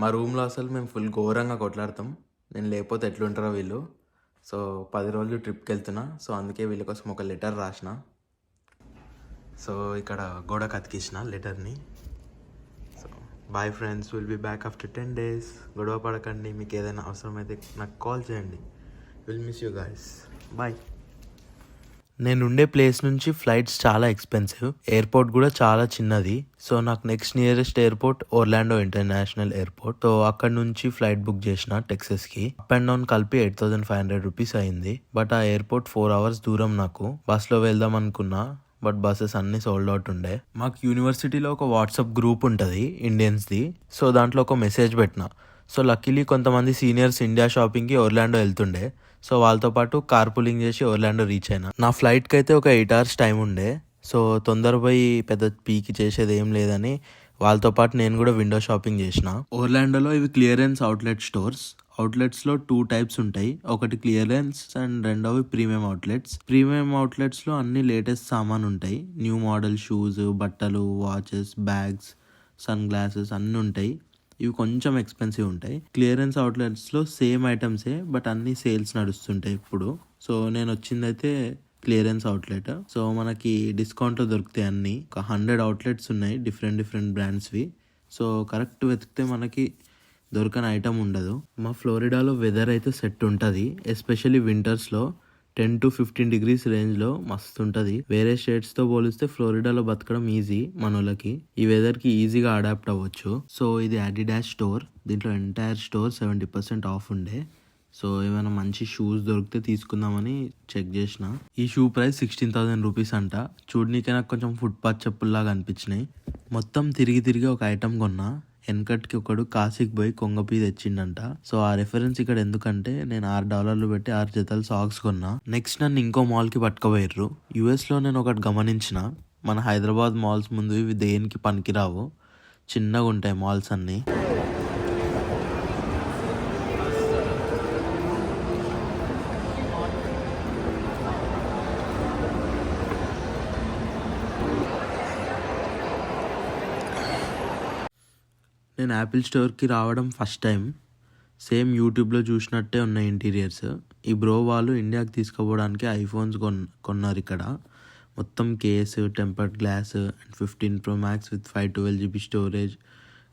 మా రూమ్లో అసలు మేము ఫుల్ ఘోరంగా కొట్లాడతాం. నేను లేకపోతే ఎట్లుంటారో వీళ్ళు. సో 10 రోజులు ట్రిప్కి వెళ్తున్నా. సో అందుకే వీళ్ళ కోసం ఒక లెటర్ రాసిన. సో ఇక్కడ గోడకు అతికించిన లెటర్ని. So bye friends, will be back after 10 days. గొడవ పడకండి, మీకు ఏదైనా అవసరమైతే నాకు కాల్ చేయండి. Will miss you guys. Bye. నేను ఉండే ప్లేస్ నుంచి ఫ్లైట్స్ చాలా ఎక్స్పెన్సివ్, ఎయిర్పోర్ట్ కూడా చాలా చిన్నది. సో నాకు next nearest airport Orlando international airport. So అక్కడ నుంచి ఫ్లైట్ బుక్ చేసిన టెక్సస్కి. అప్ అండ్ డౌన్ కలిపి 8,500 రూపీస్ అయింది. బట్ ఆ ఎయిర్పోర్ట్ 4 hours దూరం. నాకు బస్లో వెళ్దాం అనుకున్నా, బట్ బస్సెస్ అన్ని సోల్డ్ అవుట్ ఉండే. మాకు యూనివర్సిటీలో ఒక వాట్సాప్ గ్రూప్ ఉంటుంది ఇండియన్స్ది. సో దాంట్లో ఒక మెసేజ్ పెట్టిన. సో లక్కీలీ కొంతమంది సీనియర్స్ ఇండియా షాపింగ్కి ఒర్లాండో వెళ్తుండే. సో వాళ్ళతో పాటు కార్ పులింగ్ చేసి ఒర్లాండో రీచ్ అయినా. నా ఫ్లైట్కి అయితే ఒక 8 hours టైం ఉండే. సో తొందర పోయి పెద్ద పీకి చేసేది ఏం లేదని వాళ్ళతో పాటు నేను కూడా విండో షాపింగ్ చేసిన. ఒర్లాండోలో ఇవి క్లియరెన్స్ అవుట్లెట్ స్టోర్స్. అవుట్లెట్స్లో 2 types ఉంటాయి. ఒకటి క్లియరెన్స్ అండ్ రెండవది ప్రీమియం అవుట్లెట్స్. ప్రీమియం అవుట్లెట్స్లో అన్ని లేటెస్ట్ సామాన్ ఉంటాయి. న్యూ మోడల్ షూస్, బట్టలు, వాచెస్, బ్యాగ్స్, సన్ గ్లాసెస్ అన్నీ ఉంటాయి. ఇవి కొంచెం ఎక్స్పెన్సివ్ ఉంటాయి. క్లియరెన్స్ అవుట్లెట్స్లో సేమ్ ఐటమ్సే, బట్ అన్ని సేల్స్ నడుస్తుంటాయి ఇప్పుడు. సో నేను వచ్చిందైతే క్లియరెన్స్ అవుట్లెట్. సో మనకి డిస్కౌంట్లో దొరుకుతాయి అన్ని. ఒక 100 outlets ఉన్నాయి, డిఫరెంట్ బ్రాండ్స్వి. సో కరెక్ట్ వెతికితే మనకి దొరకని ఐటమ్ ఉండదు. మా ఫ్లోరిడాలో వెదర్ అయితే సెట్ ఉంటుంది. ఎస్పెషల్లీ వింటర్స్లో 10 to 15 degrees రేంజ్లో మస్తు ఉంటుంది. వేరే స్టేట్స్తో పోలిస్తే ఫ్లోరిడాలో బతకడం ఈజీ మనోళ్ళకి. ఈ వెదర్కి ఈజీగా అడాప్ట్ అవ్వచ్చు. సో ఇది అడిడాస్ స్టోర్. దీంట్లో ఎంటైర్ స్టోర్ 70% ఆఫ్ ఉండే. సో ఏమైనా మంచి షూస్ దొరికితే తీసుకుందామని చెక్ చేసిన. ఈ షూ ప్రైస్ 16,000 రూపీస్ అంట. చూడనీకే నాకు కొంచెం ఫుట్పాత్ చెప్పుల్లాగా అనిపించినాయి. మొత్తం తిరిగి ఒక ఐటమ్ కొన్నా. వెనకటికి ఒకడు కాశీకి పోయి కొంగపీ తెచ్చిండంట. సో ఆ రెఫరెన్స్ ఇక్కడ ఎందుకంటే నేను $6 పెట్టి 6 జతలు సాక్స్ కొన్నా. నెక్స్ట్ నన్ను ఇంకో మాల్కి పట్టుకుపోయారు. యుఎస్లో నేను ఒకటి గమనించిన, మన హైదరాబాద్ మాల్స్ ముందు ఇవి దేనికి పనికిరావు, చిన్నగా ఉంటాయి మాల్స్ అన్నీ. నేను యాపిల్ స్టోర్కి రావడం ఫస్ట్ టైం. సేమ్ యూట్యూబ్లో చూసినట్టే ఉన్నాయి ఇంటీరియర్స్. ఈ బ్రో వాళ్ళు ఇండియాకి తీసుకుపోవడానికి ఐఫోన్స్ కొన్నారు ఇక్కడ. మొత్తం case, tempered glass and 15 Pro Max with 512 GB storage.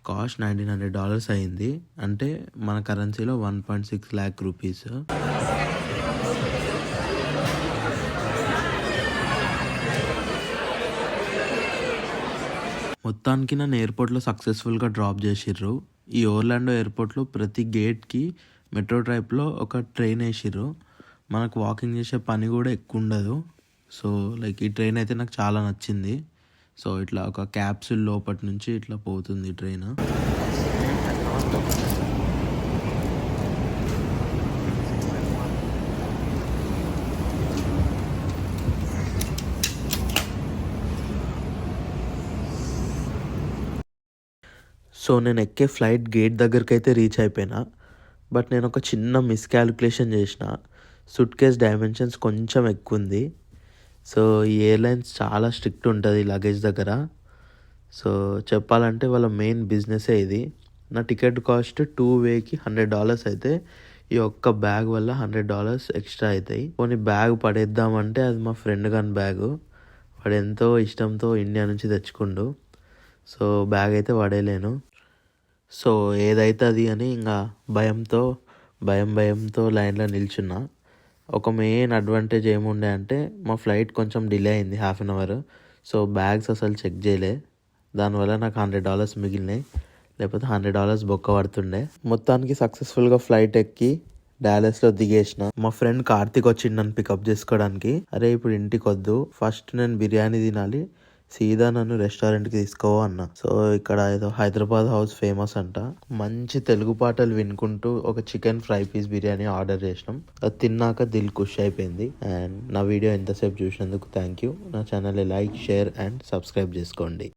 Cost $1,900 అయింది. అంటే మన కరెన్సీలో 1.6 lakh రూపీస్. మొత్తానికి నన్ను ఎయిర్పోర్ట్లో సక్సెస్ఫుల్గా డ్రాప్ చేసిర్రు. ఈ ఓర్లాండో ఎయిర్పోర్ట్లో ప్రతి గేట్కి మెట్రో టైప్లో ఒక ట్రైన్ వేసిర్రు. మనకు వాకింగ్ చేసే పని కూడా ఎక్కువ ఉండదు. సో లైక్ ఈ ట్రైన్ అయితే నాకు చాలా నచ్చింది. సో ఇట్లా ఒక క్యాప్సూల్ లోపటి నుంచి ఇట్లా పోతుంది ట్రైన్. సో నేను ఎక్కే ఫ్లైట్ గేట్ దగ్గరికి అయితే రీచ్ అయిపోయినా. బట్ నేను ఒక చిన్న మిస్కాలిక్యులేషన్ చేసిన. సూట్ కేస్ డైమెన్షన్స్ కొంచెం ఎక్కువ ఉంది. సో ఈ ఎయిర్లైన్స్ చాలా స్ట్రిక్ట్ ఉంటుంది లగేజ్ దగ్గర. సో చెప్పాలంటే వాళ్ళ మెయిన్ బిజినెసే ఇది. నా టికెట్ కాస్ట్ 2 wayకి $100 అయితే ఈ ఒక్క బ్యాగ్ వల్ల $100 ఎక్స్ట్రా అవుతాయి. కొన్ని బ్యాగ్ పడేద్దామంటే అది మా ఫ్రెండ్ గాని బ్యాగు. వాడు ఎంతో ఇష్టంతో ఇండియా నుంచి తెచ్చుకుండు. సో బ్యాగ్ అయితే పడేయలేను. సో ఏదైతే అది అని ఇంకా భయంతో లైన్లో నిల్చున్నా. ఒక మెయిన్ అడ్వాంటేజ్ ఏముండే అంటే మా ఫ్లైట్ కొంచెం డిలే అయింది 1/2 hour. సో బ్యాగ్స్ అసలు చెక్ చేయలే. దానివల్ల నాకు $100 మిగిలినాయి. లేకపోతే $100 బొక్క పడుతుండే. మొత్తానికి సక్సెస్ఫుల్గా ఫ్లైట్ ఎక్కి డాలస్లో దిగేసిన. మా ఫ్రెండ్ కార్తిక్ వచ్చిండు నన్ను పికప్ చేసుకోవడానికి. అరే ఇప్పుడు ఇంటికి వద్దు, ఫస్ట్ నేను బిర్యానీ తినాలి, సీదా నన్ను రెస్టారెంట్కి తీసుకోవా అన్న. సో ఇక్కడ ఏదో హైదరాబాద్ హౌస్ ఫేమస్ అంట. మంచి తెలుగు పాటలు వినుకుంటూ ఒక chicken fry piece biryani order చేసినాం. అది తిన్నాక దిల్ ఖుష్ అయిపోయింది. అండ్ నా వీడియో ఎంతసేపు చూసినందుకు థ్యాంక్ యూ. నా ఛానల్ని లైక్, షేర్ అండ్ సబ్స్క్రైబ్ చేసుకోండి.